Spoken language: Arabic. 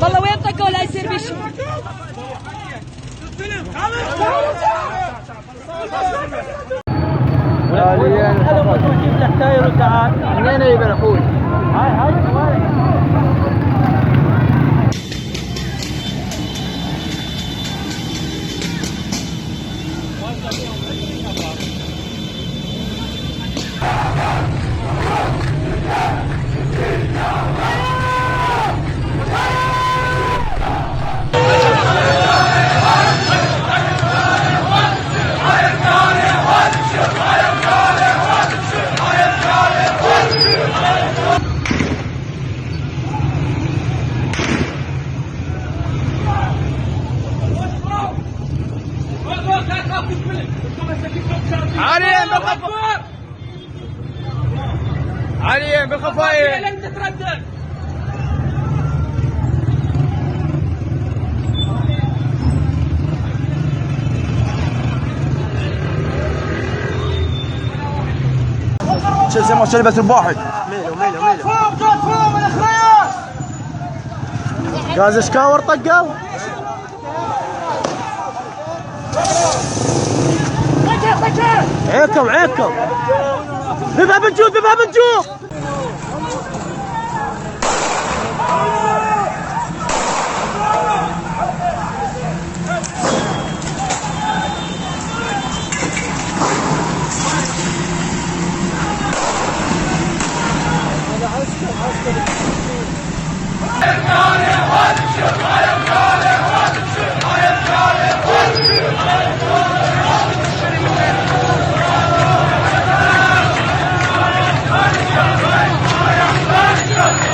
والله وين طقوا لا يصير بيشي. جيب لك تاير وتعال. منين يبي اخوي؟ هاي عليهم بالخفايف، عليهم بالخفايف. لن تتردد. زي ما شربت الواحد. غاز شكاور طقوا. عيكم ببها بنجوب عسكر